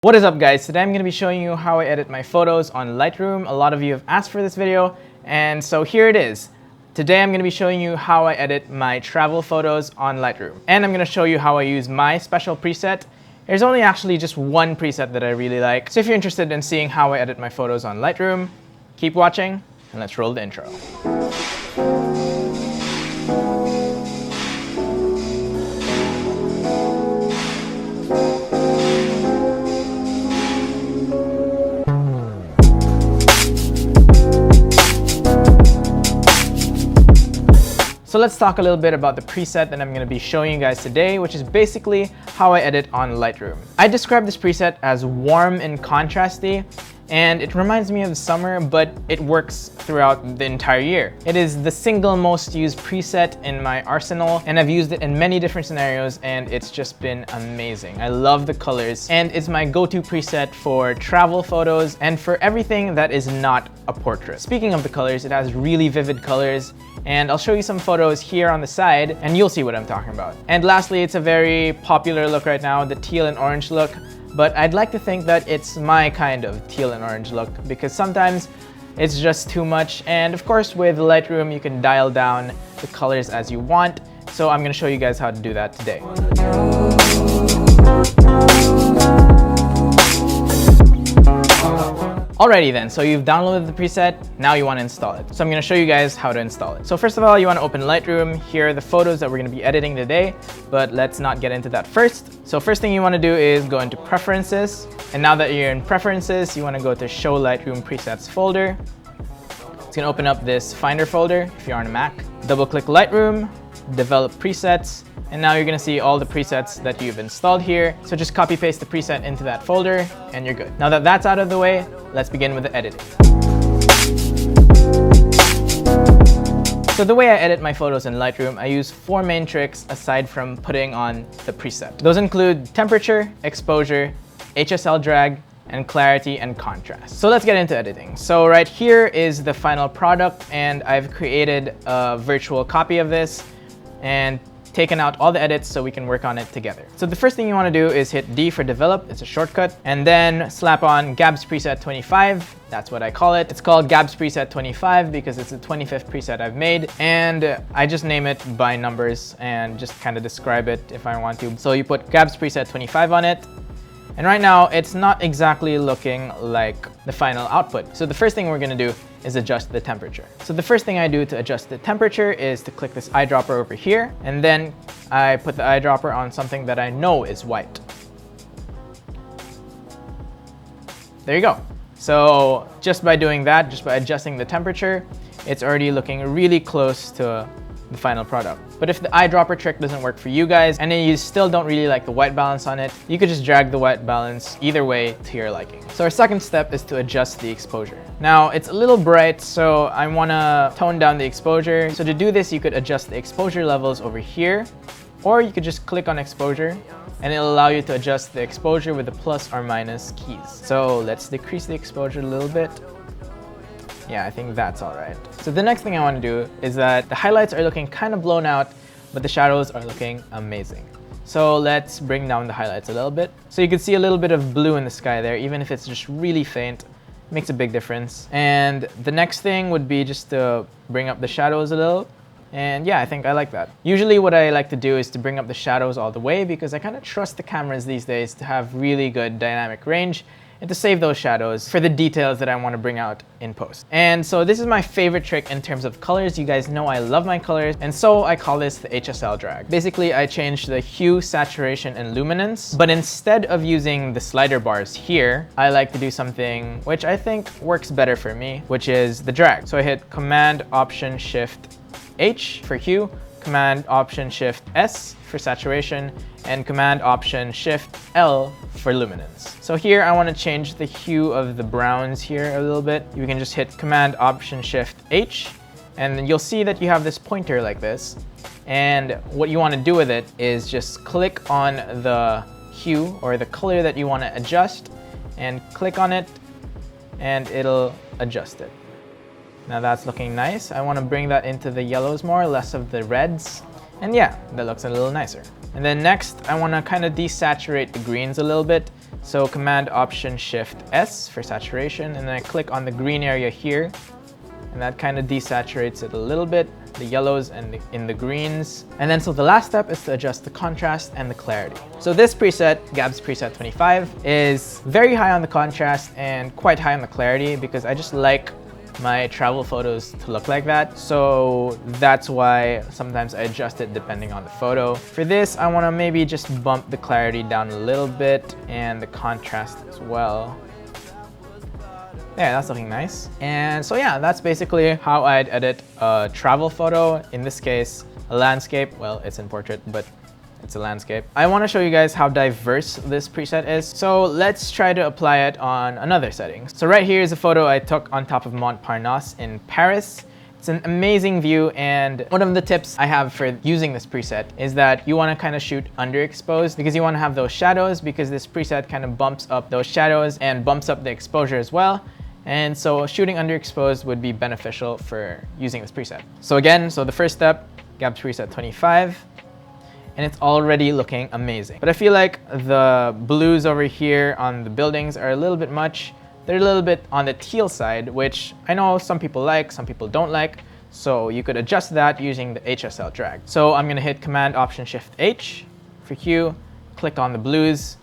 What is up, guys? Today I'm going to be showing you how I edit my photos on Lightroom. A lot of you have asked for this video, and so here it is. Today I'm going to be showing you how I edit my travel photos on Lightroom. And I'm going to show you how I use my special preset. There's only actually just one preset that I really like. So if you're interested in seeing how I edit my photos on Lightroom, keep watching and let's roll the intro. So let's talk a little bit about the preset that I'm going to be showing you guys today, which is basically how I edit on Lightroom. I describe this preset as warm and contrasty, and it reminds me of summer, but it works throughout the entire year. It is the single most used preset in my arsenal, and I've used it in many different scenarios, and it's just been amazing. I love the colors, and it's my go-to preset for travel photos and for everything that is not a portrait. Speaking of the colors, it has really vivid colors, and I'll show you some photos here on the side, and you'll see what I'm talking about. And lastly, it's a very popular look right now, the teal and orange look. But I'd like to think that it's my kind of teal and orange look, because sometimes it's just too much. And of course, with Lightroom, you can dial down the colors as you want. So I'm going to show you guys how to do that today. Alrighty then, so you've downloaded the preset, now you want to install it. So I'm going to show you guys how to install it. So first of all, you want to open Lightroom. Here are the photos that we're going to be editing today, but let's not get into that first. So first thing you want to do is go into Preferences. And now that you're in Preferences, you want to go to Show Lightroom Presets folder. It's going to open up this Finder folder if you're on a Mac. Double-click Lightroom, Develop Presets, and now you're going to see all the presets that you've installed here. So just copy paste the preset into that folder and you're good. Now that that's out of the way, let's begin with the editing. So the way I edit my photos in Lightroom, I use four main tricks aside from putting on the preset. Those include temperature, exposure, HSL drag, and clarity and contrast. So let's get into editing. So right here is the final product, and I've created a virtual copy of this and taken out all the edits so we can work on it together. So the first thing you want to do is hit D for develop, it's a shortcut, and then slap on Gab's preset 25. That's what I call it. It's called Gab's preset 25 because it's the 25th preset I've made, and I just name it by numbers and just kind of describe it if I want to. So you put Gab's preset 25 on it. And right now, it's not exactly looking like the final output. So the first thing we're going to do is adjust the temperature. So the first thing I do to adjust the temperature is to click this eyedropper over here, and then I put the eyedropper on something that I know is white. There you go. So just by doing that, just by adjusting the temperature, it's already looking really close to the final product. But if the eyedropper trick doesn't work for you guys and then you still don't really like the white balance on it, you could just drag the white balance either way to your liking. So our second step is to adjust the exposure. Now it's a little bright, so I want to tone down the exposure. So to do this, you could adjust the exposure levels over here, or you could just click on exposure and it'll allow you to adjust the exposure with the plus or minus keys. So let's decrease the exposure a little bit. Yeah, I think that's all right. So the next thing I want to do is that the highlights are looking kind of blown out, but the shadows are looking amazing. So let's bring down the highlights a little bit. So you can see a little bit of blue in the sky there, even if it's just really faint, it makes a big difference. And the next thing would be just to bring up the shadows a little. And yeah, I think I like that. Usually what I like to do is to bring up the shadows all the way because I kind of trust the cameras these days to have really good dynamic range and to save those shadows for the details that I want to bring out in post. And so this is my favorite trick in terms of colors. You guys know I love my colors, and so I call this the HSL drag. Basically, I changed the hue, saturation, and luminance, but instead of using the slider bars here, I like to do something which I think works better for me, which is the drag. So I hit Command Option Shift H for hue, Command Option Shift S for saturation, and Command Option Shift L for luminance. So here I want to change the hue of the browns here a little bit. You can just hit Command Option Shift H, and then you'll see that you have this pointer like this. And what you want to do with it is just click on the hue or the color that you want to adjust and click on it, and it'll adjust it. Now that's looking nice. I want to bring that into the yellows more, less of the reds. And yeah, that looks a little nicer. And then next, I want to kind of desaturate the greens a little bit. So Command Option Shift S for saturation, and then I click on the green area here, and that kind of desaturates it a little bit, the yellows and in the greens. And then so the last step is to adjust the contrast and the clarity. So this preset, Gab's preset 25, is very high on the contrast and quite high on the clarity because I just like my travel photos to look like that. So that's why sometimes I adjust it depending on the photo. For this, I want to maybe just bump the clarity down a little bit and the contrast as well. Yeah, that's looking nice. And so yeah, that's basically how I'd edit a travel photo. In this case, a landscape. Well, it's in portrait, but it's a landscape. I want to show you guys how diverse this preset is. So let's try to apply it on another setting. So right here is a photo I took on top of Montparnasse in Paris. It's an amazing view, and one of the tips I have for using this preset is that you want to kind of shoot underexposed because you want to have those shadows, because this preset kind of bumps up those shadows and bumps up the exposure as well. And so shooting underexposed would be beneficial for using this preset. So again, so the first step, Gab's preset 25, and it's already looking amazing. But I feel like the blues over here on the buildings are a little bit much. They're a little bit on the teal side, which I know some people like, some people don't like. So you could adjust that using the HSL drag. So I'm gonna hit Command Option Shift H for hue, click on the blues,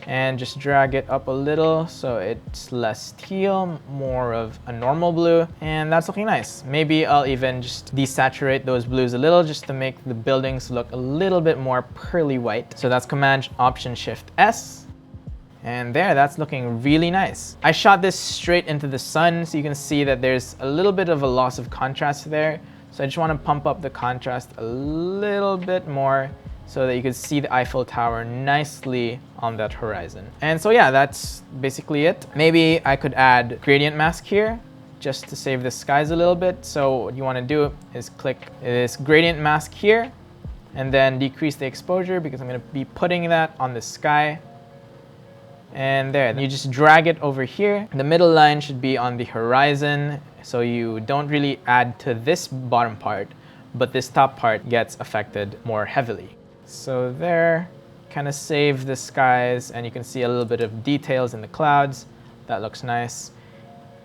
and just drag it up a little so it's less teal, more of a normal blue, and that's looking nice. Maybe I'll even just desaturate those blues a little just to make the buildings look a little bit more pearly white. So that's Command Option Shift S, and there, that's looking really nice. I shot this straight into the sun, so you can see that there's a little bit of a loss of contrast there. So I just want to pump up the contrast a little bit more so that you can see the Eiffel Tower nicely on that horizon. And so yeah, that's basically it. Maybe I could add gradient mask here just to save the skies a little bit. So what you want to do is click this gradient mask here and then decrease the exposure because I'm going to be putting that on the sky. And there, you just drag it over here. The middle line should be on the horizon, so you don't really add to this bottom part, but this top part gets affected more heavily. So there, kind of save the skies, and you can see a little bit of details in the clouds. That looks nice.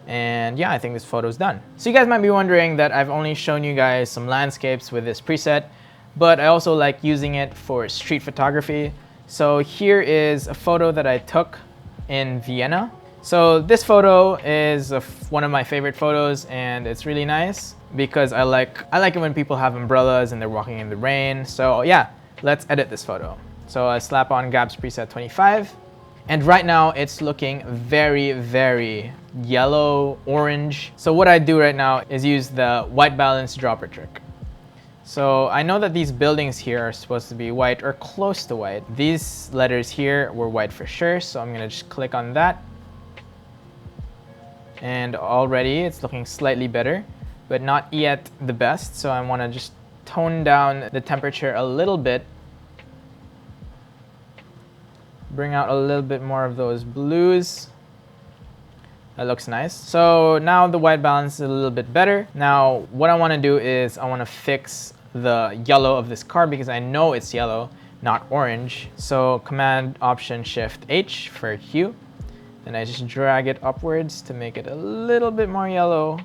And yeah, I think this photo's done. So you guys might be wondering that I've only shown you guys some landscapes with this preset, but I also like using it for street photography. So here is a photo that I took in Vienna. So this photo is one of my favorite photos, and it's really nice because I like it when people have umbrellas and they're walking in the rain. So yeah, let's edit this photo. So I slap on Gab's preset 25, and right now it's looking very, very yellow, orange. So what I do right now is use the white balance dropper trick. So I know that these buildings here are supposed to be white or close to white. These letters here were white for sure, so I'm gonna just click on that. And already it's looking slightly better, but not yet the best. So I wanna just tone down the temperature a little bit. Bring out a little bit more of those blues. That looks nice. So now the white balance is a little bit better. Now what I wanna do is I wanna fix the yellow of this car because I know it's yellow, not orange. So Command Option Shift H for hue. And I just drag it upwards to make it a little bit more yellow.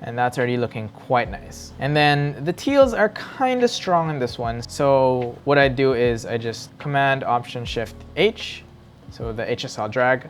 And that's already looking quite nice. And then the teals are kind of strong in this one. So what I do is I just Command Option Shift H, so the HSL drag,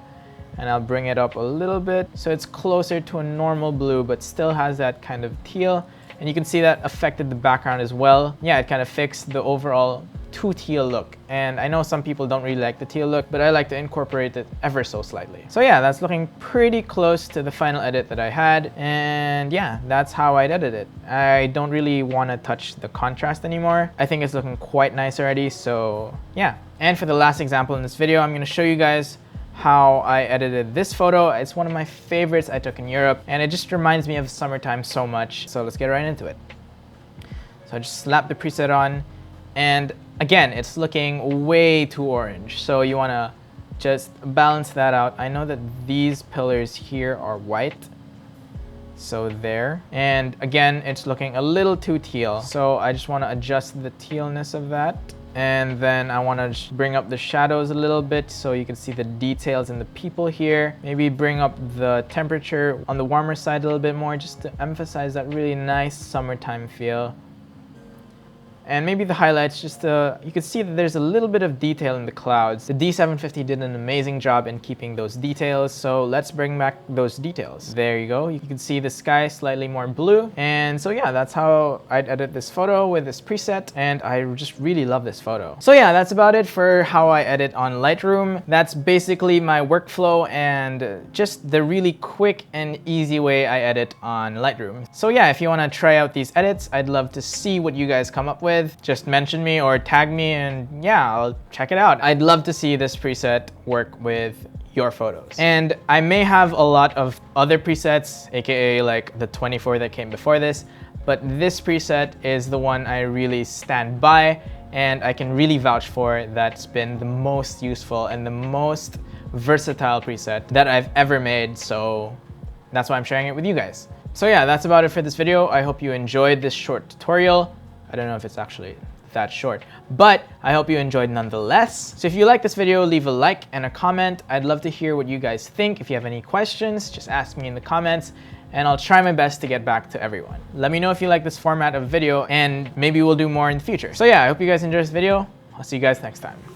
and I'll bring it up a little bit so it's closer to a normal blue but still has that kind of teal. And you can see that affected the background as well. Yeah, it kind of fixed the overall too teal look. And I know some people don't really like the teal look, but I like to incorporate it ever so slightly. So yeah, that's looking pretty close to the final edit that I had. And yeah, that's how I'd edit it. I don't really want to touch the contrast anymore. I think it's looking quite nice already, so yeah. And for the last example in this video, I'm going to show you guys how I edited this photo. It's one of my favorites I took in Europe, and it just reminds me of summertime so much. So let's get right into it. So I just slap the preset on, and again, it's looking way too orange. So you want to just balance that out. I know that these pillars here are white, so there. And again, it's looking a little too teal. So I just want to adjust the tealness of that. And then I want to bring up the shadows a little bit so you can see the details in the people here. Maybe bring up the temperature on the warmer side a little bit more just to emphasize that really nice summertime feel. And maybe the highlights, just you can see that there's a little bit of detail in the clouds. The D750 did an amazing job in keeping those details, so let's bring back those details. There you go. You can see the sky slightly more blue. And so yeah, that's how I'd edit this photo with this preset, and I just really love this photo. So yeah, that's about it for how I edit on Lightroom. That's basically my workflow and just the really quick and easy way I edit on Lightroom. So yeah, if you want to try out these edits, I'd love to see what you guys come up with. Just mention me or tag me and yeah, I'll check it out. I'd love to see this preset work with your photos. And I may have a lot of other presets, aka like the 24 that came before this, but this preset is the one I really stand by and I can really vouch for. That's been the most useful and the most versatile preset that I've ever made, so that's why I'm sharing it with you guys. So yeah, that's about it for this video. I hope you enjoyed this short tutorial. I don't know if it's actually that short, but I hope you enjoyed nonetheless. So if you like this video, leave a like and a comment. I'd love to hear what you guys think. If you have any questions, just ask me in the comments and I'll try my best to get back to everyone. Let me know if you like this format of video and maybe we'll do more in the future. So yeah, I hope you guys enjoyed this video. I'll see you guys next time.